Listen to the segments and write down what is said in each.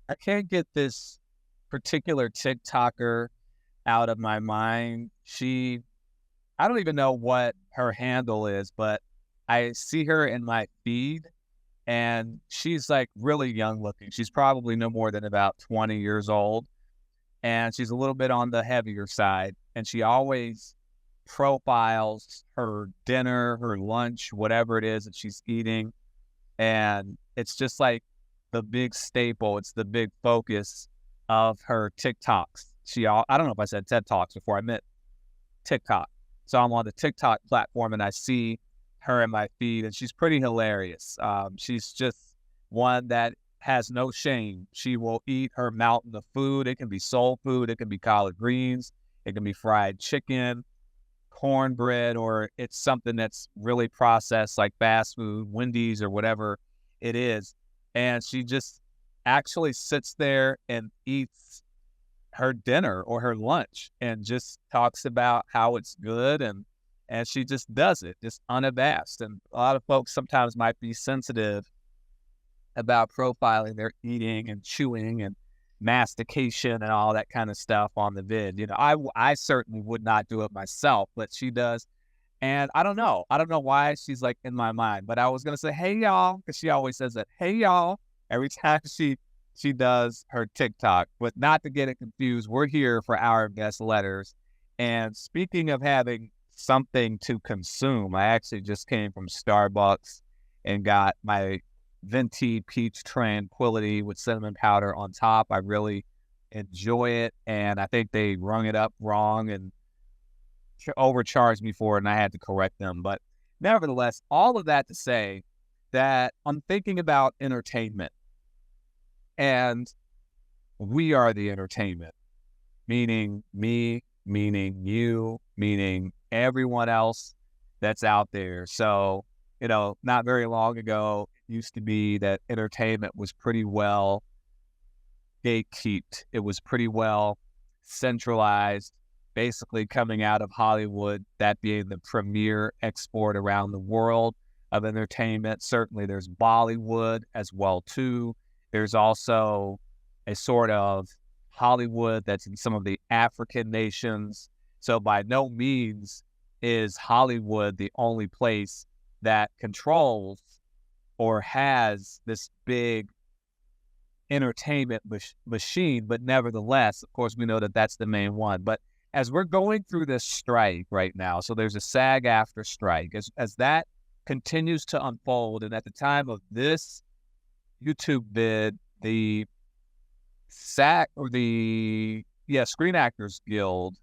I can't get this particular TikToker out of my mind. I don't even know what her handle is, but I see her in my feed and she's like really young looking. She's probably no more than about 20 years old and she's a little bit on the heavier side. And she always profiles her dinner, her lunch, whatever it is that she's eating. And it's just like the big staple. It's the big focus of her TikToks. I don't know if I said TED Talks before. I meant TikTok. So I'm on the TikTok platform and I see her in my feed, and she's pretty hilarious. She's just one that has no shame. She will eat her mountain of food. It can be soul food, it can be collard greens, it can be fried chicken, cornbread, or it's something that's really processed like fast food, Wendy's, or whatever it is. And she just actually sits there and eats her dinner or her lunch and just talks about how it's good, and she just does it just unabashed. And a lot of folks sometimes might be sensitive about profiling their eating and chewing and mastication and all that kind of stuff on the vid. I certainly would not do it myself, but she does. And I don't know. I don't know why she's like in my mind, but I was gonna say, "Hey y'all," because she always says that, "Hey y'all," every time she does her TikTok. But not to get it confused, we're here for our best letters. And speaking of having something to consume, I actually just came from Starbucks and got my venti peach tranquility with cinnamon powder on top. I really enjoy it, and I think they rung it up wrong and overcharged me for it, and I had to correct them. But nevertheless, all of that to say that I'm thinking about entertainment, and we are the entertainment, meaning me, meaning you, meaning everyone else that's out there. So, not very long ago, it used to be that entertainment was pretty well gatekept. It was pretty well centralized, basically coming out of Hollywood, that being the premier export around the world of entertainment. Certainly there's Bollywood as well too. There's also a sort of Hollywood that's in some of the African nations. So by no means is Hollywood the only place that controls or has this big entertainment machine, but nevertheless, of course, we know that that's the main one. But as we're going through this strike right now, so there's a SAG after strike, as that continues to unfold, and at the time of this YouTube vid, the SAG or Screen Actors Guild,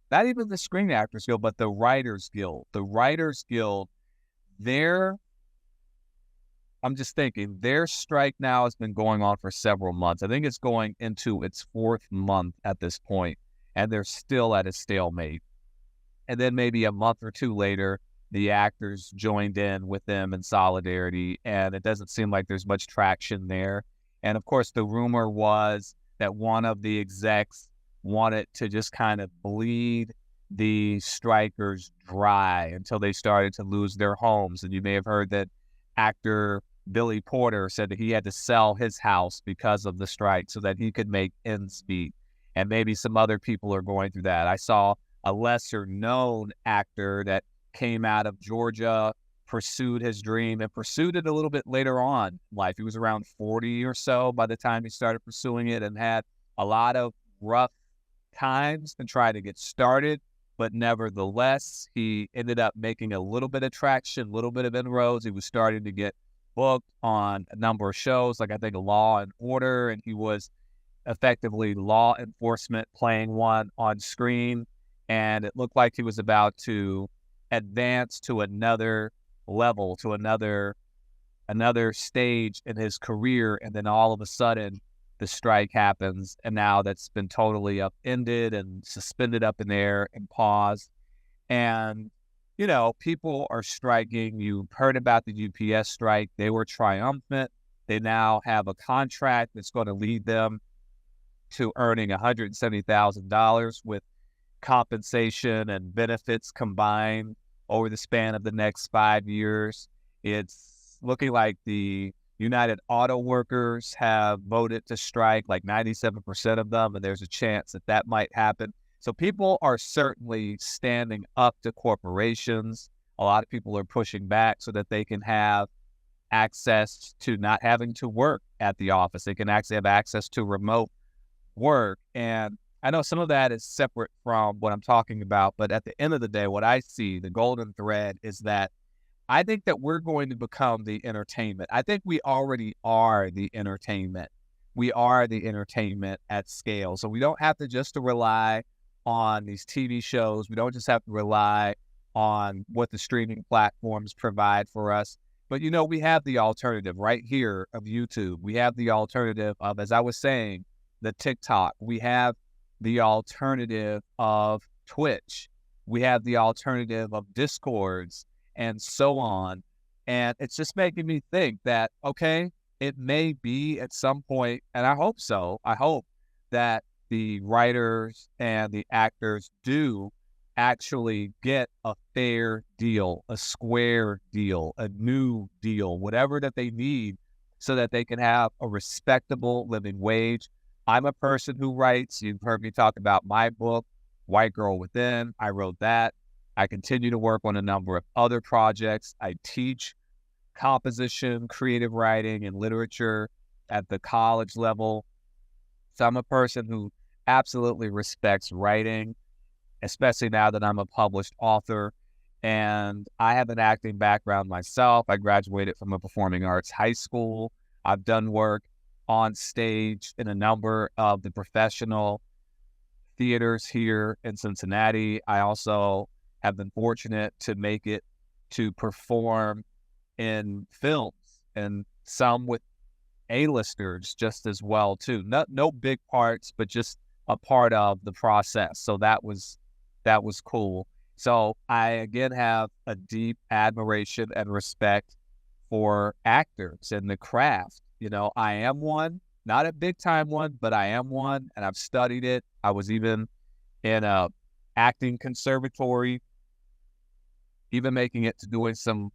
not even the Screen Actors Guild, but the Writers Guild, their I'm just thinking, their strike now has been going on for several months. I think it's going into its fourth month at this point, and they're still at a stalemate. And then maybe a month or two later, the actors joined in with them in solidarity, and it doesn't seem like there's much traction there. And of course, the rumor was that one of the execs wanted to just kind of bleed the strikers dry until they started to lose their homes. And you may have heard that actor Billy Porter said that he had to sell his house because of the strike so that he could make ends meet. And maybe some other people are going through that. I saw a lesser known actor that came out of Georgia, pursued his dream, and pursued it a little bit later on in life. He was around 40 or so by the time he started pursuing it, and had a lot of rough times and tried to get started. But nevertheless, he ended up making a little bit of traction, a little bit of inroads. He was starting to get booked on a number of shows, like I think Law and Order, and he was effectively law enforcement playing one on screen. And it looked like he was about to advance to another level, to another stage in his career. And then all of a sudden, the strike happens, and now that's been totally upended and suspended up in the air and paused. And, people are striking. You've heard about the UPS strike. They were triumphant. They now have a contract that's going to lead them to earning $170,000 with compensation and benefits combined over the span of the next 5 years. It's looking like the United Auto Workers have voted to strike, like 97% of them, and there's a chance that that might happen. So people are certainly standing up to corporations. A lot of people are pushing back so that they can have access to not having to work at the office. They can actually have access to remote work. And I know some of that is separate from what I'm talking about, but at the end of the day, what I see, the golden thread is that I think that we're going to become the entertainment. I think we already are the entertainment. We are the entertainment at scale. So we don't have to just to rely on these TV shows. We don't just have to rely on what the streaming platforms provide for us. But, we have the alternative right here of YouTube. We have the alternative of, as I was saying, the TikTok. We have the alternative of Twitch. We have the alternative of Discords and so on. And it's just making me think that, okay, it may be at some point, and I hope so. I hope that the writers and the actors do actually get a fair deal, a square deal, a new deal, whatever that they need so that they can have a respectable living wage. I'm a person who writes. You've heard me talk about my book, White Girl Within. I wrote that. I continue to work on a number of other projects. I teach composition, creative writing, and literature at the college level. So I'm a person who absolutely respects writing, especially now that I'm a published author. And I have an acting background myself. I graduated from a performing arts high school. I've done work on stage in a number of the professional theaters here in Cincinnati. I also have been fortunate to make it to perform in films, and some with A-listers just as well too. No big parts, but just a part of the process. So that was cool. So I again have a deep admiration and respect for actors and the craft. I am one, not a big time one, but I am one, and I've studied it. I was even in a acting conservatory, even making it to doing some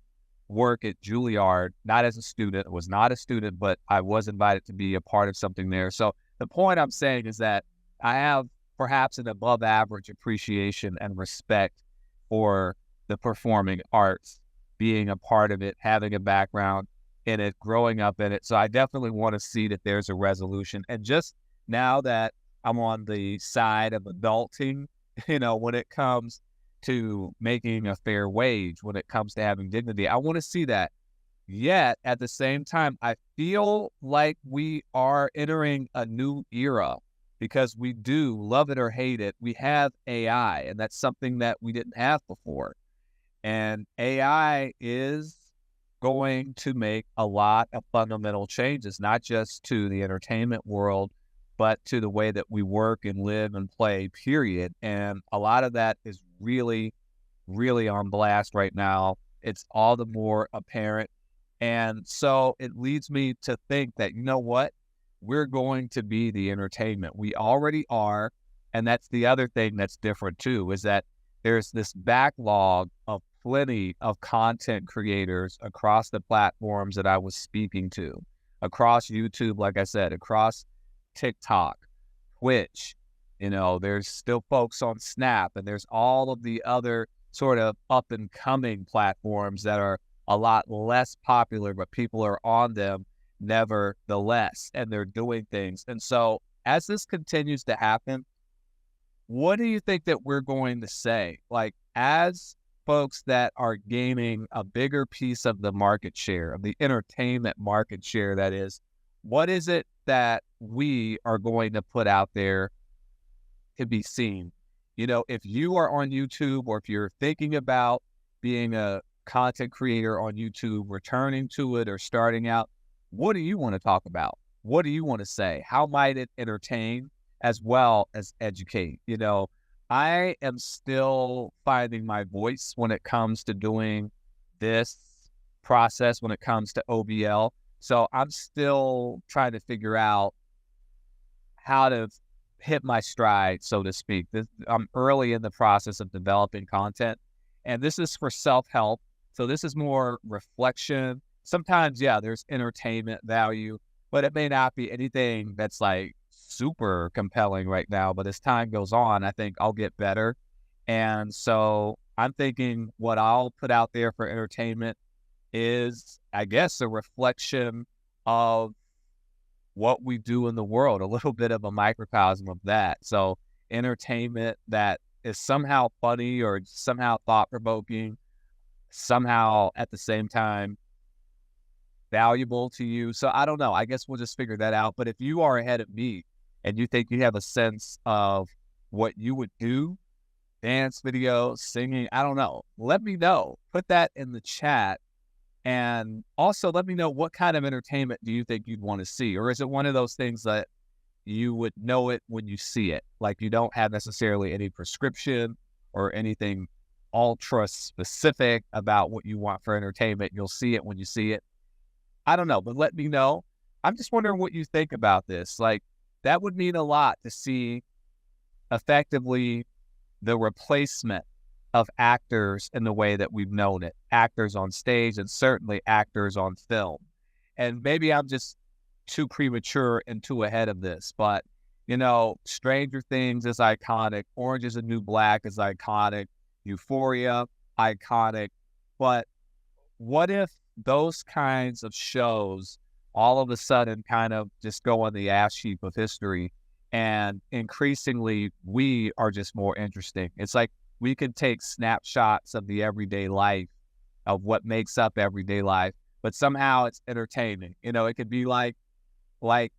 work at Juilliard, not as a student. I was not a student, but I was invited to be a part of something there. So the point I'm saying is that I have perhaps an above average appreciation and respect for the performing arts, being a part of it, having a background in it, growing up in it. So I definitely want to see that there's a resolution. And just now that I'm on the side of adulting, when it comes to making a fair wage, when it comes to having dignity, I want to see that. Yet at the same time, I feel like we are entering a new era, because we do, love it or hate it, we have AI, and that's something that we didn't have before. And AI is going to make a lot of fundamental changes, not just to the entertainment world, but to the way that we work and live and play, period. And a lot of that is really, really on blast right now. It's all the more apparent. And so it leads me to think that, what? We're going to be the entertainment. We already are. And that's the other thing that's different too, is that there's this backlog of plenty of content creators across the platforms that I was speaking to, across YouTube, like I said, across TikTok, Twitch. There's still folks on Snap, and there's all of the other sort of up and coming platforms that are a lot less popular, but people are on them nevertheless, and they're doing things. And so as this continues to happen, what do you think that we're going to say? Like, as folks that are gaining a bigger piece of the market share, of the entertainment market share, that is, what is it that we are going to put out there to be seen? If you are on YouTube, or if you're thinking about being a content creator on YouTube, returning to it or starting out, what do you want to talk about? What do you want to say? How might it entertain as well as educate? I am still finding my voice when it comes to doing this process, when it comes to OBL. So I'm still trying to figure out how to hit my stride, so to speak. I'm early in the process of developing content, and this is for self-help. So this is more reflection. sometimes, yeah, there's entertainment value, but it may not be anything that's like super compelling right now. But as time goes on, I think I'll get better. And so I'm thinking what I'll put out there for entertainment is, I guess, a reflection of what we do in the world, a little bit of a microcosm of that. So entertainment that is somehow funny or somehow thought provoking, somehow at the same time valuable to you. So I don't know. I guess we'll just figure that out. But if you are ahead of me and you think you have a sense of what you would do, dance videos, singing, I don't know. Let me know. Put that in the chat. And also let me know, what kind of entertainment do you think you'd want to see? Or is it one of those things that you would know it when you see it? Like you don't have necessarily any prescription or anything ultra specific about what you want for entertainment. You'll see it when you see it. I don't know, but let me know. I'm just wondering what you think about this. Like, that would mean a lot to see effectively the replacement of actors in the way that we've known it, actors on stage and certainly actors on film. And maybe I'm just too premature and too ahead of this, but you know, Stranger Things is iconic, Orange is the New Black is iconic, Euphoria, iconic. But what if those kinds of shows all of a sudden kind of just go on the ash heap of history, and increasingly we are just more interesting? It's like we can take snapshots of the everyday life, of what makes up everyday life, but somehow it's entertaining. You know, it could be like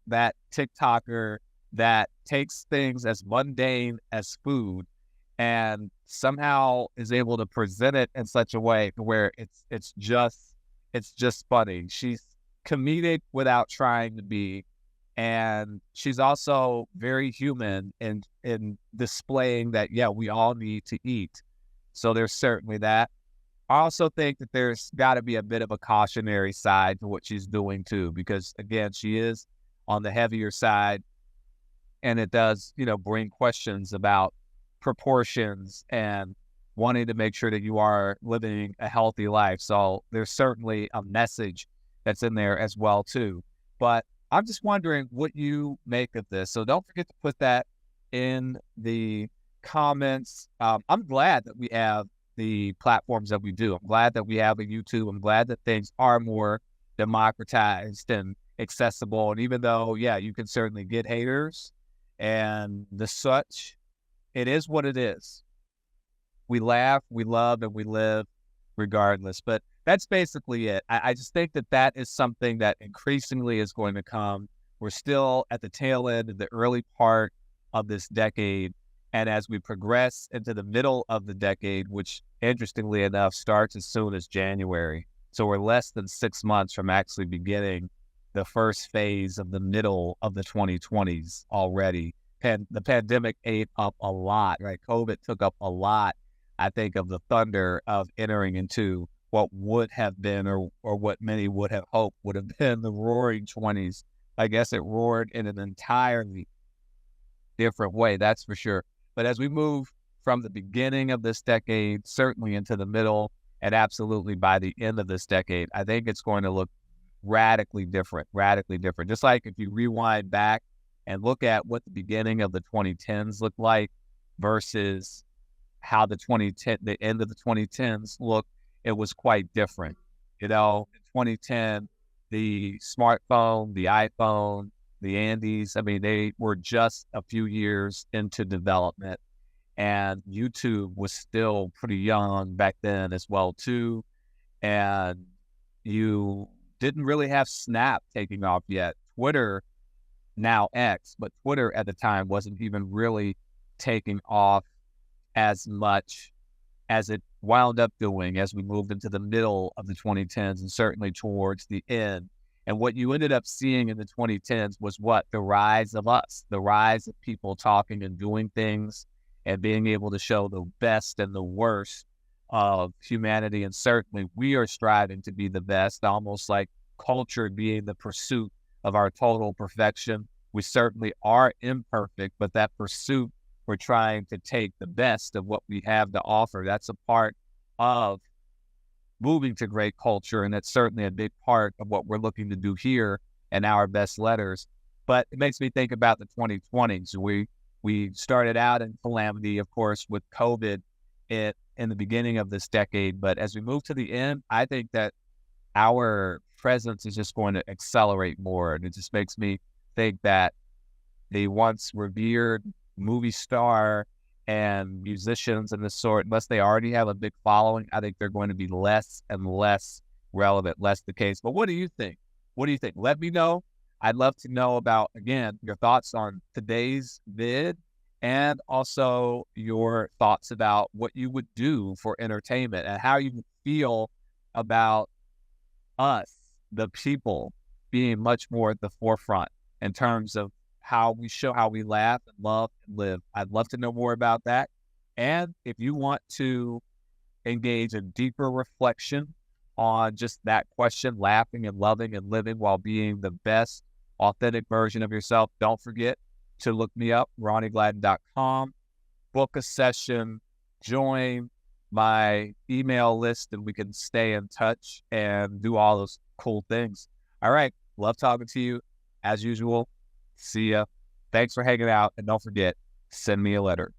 that TikToker that takes things as mundane as food and somehow is able to present it in such a way where it's just funny. She's comedic without trying to be, and she's also very human in displaying that, yeah, we all need to eat. So there's certainly that. I also think that there's got to be a bit of a cautionary side to what she's doing too, because again, she is on the heavier side, and it does, you know, bring questions about proportions and wanting to make sure that you are living a healthy life. So there's certainly a message that's in there as well too. But I'm just wondering what you make of this. So don't forget to put that in the comments. I'm glad that we have the platforms that we do. I'm glad that we have a YouTube. I'm glad that things are more democratized and accessible. And even though, yeah, you can certainly get haters and the such, it is what it is. We laugh, we love, and we live regardless. But that's basically it. I just think that that is something that increasingly is going to come. We're still at the tail end of the early part of this decade. And as we progress into the middle of the decade, which interestingly enough starts as soon as January. So we're less than 6 months from actually beginning the first phase of the middle of the 2020s already. The pandemic ate up a lot, right? COVID took up a lot, I think, of the thunder of entering into what would have been, or what many would have hoped would have been, the roaring 20s. I guess it roared in an entirely different way, that's for sure. But as we move from the beginning of this decade, certainly into the middle, and absolutely by the end of this decade, I think it's going to look radically different. Just like if you rewind back and look at what the beginning of the 2010s looked like versus how the end of the 2010s looked, it was quite different. You know, in 2010, the smartphone, the iPhone, the Andes, I mean, they were just a few years into development, and YouTube was still pretty young back then as well too. And you didn't really have Snap taking off yet. Twitter, now X, but Twitter at the time wasn't even really taking off as much as it wound up doing as we moved into the middle of the 2010s and certainly towards the end. And what you ended up seeing in the 2010s was what? The rise of us, the rise of people talking and doing things and being able to show the best and the worst of humanity. And certainly we are striving to be the best, almost like culture being the pursuit of our total perfection. We certainly are imperfect, but that pursuit, we're trying to take the best of what we have to offer. That's a part of moving to great culture, and it's certainly a big part of what we're looking to do here in our best letters. But it makes me think about the 2020s. We started out in calamity, of course, with COVID in the beginning of this decade. But as we move to the end, I think that our presence is just going to accelerate more. And it just makes me think that the once revered movie star and musicians and this sort, unless they already have a big following, I think they're going to be less and less relevant, less the case. But what do you think? What do you think? Let me know. I'd love to know about, again, your thoughts on today's vid and also your thoughts about what you would do for entertainment and how you would feel about us, the people, being much more at the forefront in terms of how we show how we laugh and love and live. I'd love to know more about that. And if you want to engage in deeper reflection on just that question, laughing and loving and living while being the best authentic version of yourself, don't forget to look me up, RonnieGladden.com, book a session, join my email list, and we can stay in touch and do all those cool things. All right. Love talking to you as usual. See ya. Thanks for hanging out. And don't forget, send me a letter.